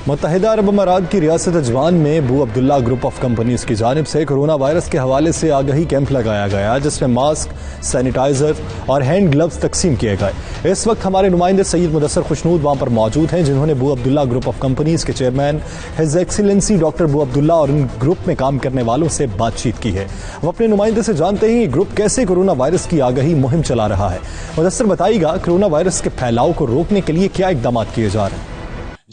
متحدہ عرب امارات کی ریاست عجمان میں ابو عبداللہ گروپ آف کمپنیز کی جانب سے کرونا وائرس کے حوالے سے آگہی کیمپ لگایا گیا جس میں ماسک، سینیٹائزر اور ہینڈ گلوز تقسیم کیے گئے۔ اس وقت ہمارے نمائندے سید مدثر خوشنود وہاں پر موجود ہیں جنہوں نے ابو عبداللہ گروپ آف کمپنیز کے چیئرمین ہز ایکسیلنسی ڈاکٹر ابو عبداللہ اور ان گروپ میں کام کرنے والوں سے بات چیت کی ہے۔ ہم اپنے نمائندے سے جانتے ہیں یہ گروپ کیسے کرونا وائرس کی آگہی مہم چلا رہا ہے۔ مدثر بتائیے گا کرونا وائرس کے پھیلاؤ کو روکنے کے لیے کیا اقدامات کیے جا رہے ہیں؟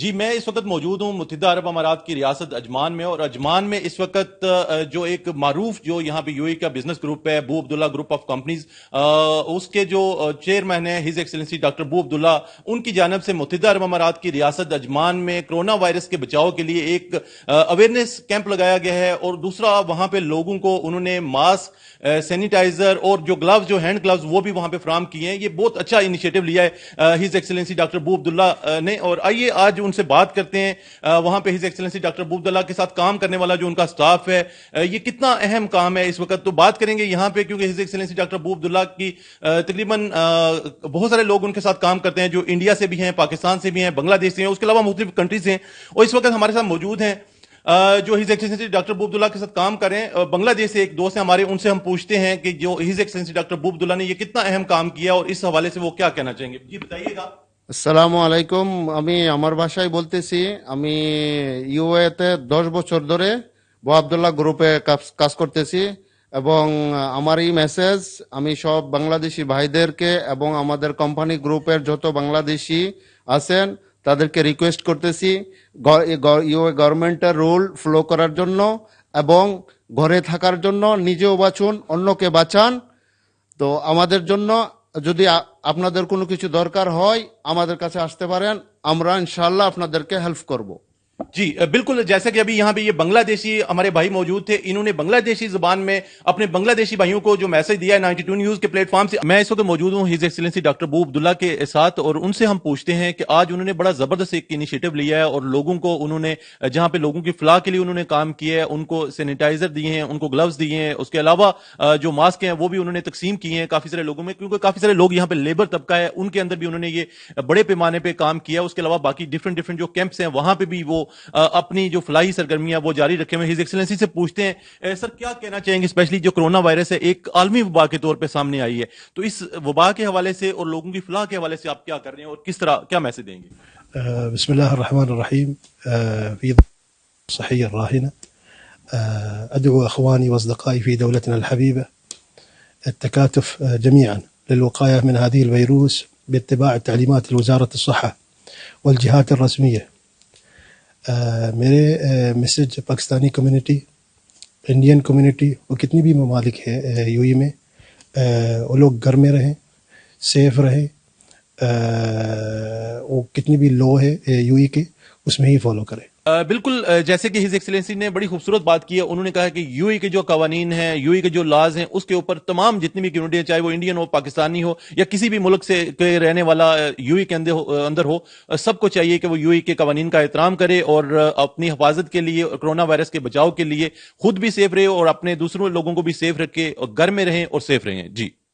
جی، میں اس وقت موجود ہوں متحدہ عرب امارات کی ریاست عجمان میں، اور عجمان میں اس وقت جو ایک معروف جو یہاں پہ یو اے کا بزنس گروپ ہے ابو عبداللہ گروپ آف کمپنیز، اس کے جو چیئرمین ہیں ہز ایکسیلنسی ڈاکٹر ابو عبداللہ، ان کی جانب سے متحدہ عرب امارات کی ریاست عجمان میں کرونا وائرس کے بچاؤ کے لیے ایک اویئرنیس کیمپ لگایا گیا ہے، اور دوسرا وہاں پہ لوگوں کو انہوں نے ماسک، سینیٹائزر اور جو گلوز، جو ہینڈ گلوز، وہ بھی وہاں پہ فراہم کیے ہیں۔ یہ بہت اچھا انیشیٹو لیا ہے ہز ایکسیلنسی ڈاکٹر ابو عبداللہ نے، اور آئیے آج ان سے بات کرتے ہیں وہاں پہ ہز ایکسیلنسی ڈاکٹر ابو عبداللہ کے ساتھ کام کرنے والا جو ان کا سٹاف ہے، یہ کتنا اہم کام ہے اس وقت، تو بات کریں گے یہاں پہ، کیونکہ ہز ایکسیلنسی ڈاکٹر ابو عبداللہ کی تقریباً بہت سارے لوگ ان کے ساتھ کام کرتے ہیں جو انڈیا سے بھی ہیں، پاکستان سے بھی ہیں، بنگلہ دیش سے ہیں، اس کے علاوہ مختلف کنٹریز سے ہیں، اور اس وقت ہمارے ساتھ موجود ہیں جو ہز ایکسیلنسی ڈاکٹر ابو عبداللہ کے ساتھ کام کریں۔ بنگلہ دیش سے ایک دوست ہیں ہمارے، ان سے ہم پوچھتے ہیں کہ جو ہز ایکسیلنسی ڈاکٹر ابو عبداللہ نے یہ کتنا اہم کام کیا اور اس حوالے سے وہ کیا کہنا چاہیں گے۔ جی بتائیے گا۔ আসসালামু আলাইকুম। আমি আমার ভাষায় বলতেছি, আমি ইউএতে 10 বছর ধরে বো আব্দুল্লাহ গ্রুপে কাজ করতেছি, এবং আমার এই মেসেজ আমি সব বাংলাদেশি ভাইদেরকে এবং আমাদের কোম্পানি গ্রুপের যত বাংলাদেশি আছেন তাদেরকে রিকোয়েস্ট করতেছি ইউএ গভর্নমেন্টের রুল ফলো করার জন্য এবং ঘরে থাকার জন্য। নিজেও বাঁচুন, অন্যকে বাঁচান। তো আমাদের জন্য যদি আপনাদের কোনো কিছু দরকার হয় আমাদের কাছে আসতে পারেন, আমরা ইনশাআল্লাহ আপনাদেরকে হেল্প করব। جی بالکل، جیسا کہ ابھی یہاں پہ یہ بنگلہ دیشی ہمارے بھائی موجود تھے، انہوں نے بنگلہ دیشی زبان میں اپنے بنگلہ دیشی بھائیوں کو جو میسج دیا ہے 92 نیوز کے پلیٹ فارم سے۔ میں اس وقت موجود ہوں ہز ایکسیلنسی ڈاکٹر ابو عبداللہ کے ساتھ، اور ان سے ہم پوچھتے ہیں کہ آج انہوں نے بڑا زبردست ایک انیشیٹو لیا ہے، اور لوگوں کو انہوں نے جہاں پہ لوگوں کی فلاح کے لیے انہوں نے کام کیا ہے، ان کو سینیٹائزر دیے ہیں، ان کو گلوز دیے ہیں، اس کے علاوہ جو ماسک ہیں وہ بھی انہوں نے تقسیم کیے ہیں کافی سارے لوگوں میں، کیونکہ کافی سارے لوگ یہاں پہ لیبر طبقہ ہے، ان کے اندر بھی انہوں نے یہ بڑے پیمانے پہ کام کیا۔ اس کے علاوہ باقی ڈفرینٹ جو کیمپس ہیں وہاں پہ بھی وہ اپنی جو فلاحی سرگرمیاں وہ جاری رکھے ہوئے۔ ہز ایکسیلنسی سے پوچھتے ہیں سر کیا کہنا چاہیں گے، اسپیشلی جو کرونا وائرس ہے ایک عالمی وبا کے طور پہ سامنے آئی ہے، تو اس وبا کے حوالے سے اور لوگوں کی فلاح کے حوالے سے آپ کیا کر رہے ہیں اور کس طرح کیا میسج دیں گے؟ بسم الله الرحمن الرحيم. في الصحية الراهنة أدعو أخواني وأصدقائي في دولتنا الحبيبة التكاتف جميعا للوقاية من هذه الفيروس باتباع تعليمات وزارة الصحة والجهات الرسمية۔ میرے message Pakistani community, Indian community اور کتنی بھی ممالک ہیں یو اے میں، وہ لوگ گھر میں رہیں، سیف رہیں، وہ کتنی بھی لو ہے یو اے کے اس میں ہی فالو کریں۔ بالکل، جیسے کہ ہز ایکسیلنسی نے بڑی خوبصورت بات کی ہے، انہوں نے کہا کہ یو اے کے جو قوانین ہیں، یو اے کے جو لاز ہیں، اس کے اوپر تمام جتنی بھی کمیونٹی ہیں، چاہے وہ انڈین ہو، پاکستانی ہو یا کسی بھی ملک سے رہنے والا یو اے کے اندر ہو، سب کو چاہیے کہ وہ یو اے کے قوانین کا احترام کرے اور اپنی حفاظت کے لیے، کرونا وائرس کے بچاؤ کے لیے خود بھی سیف رہے اور اپنے دوسروں لوگوں کو بھی سیف رکھے اور گھر میں رہیں اور سیف رہیں۔ جی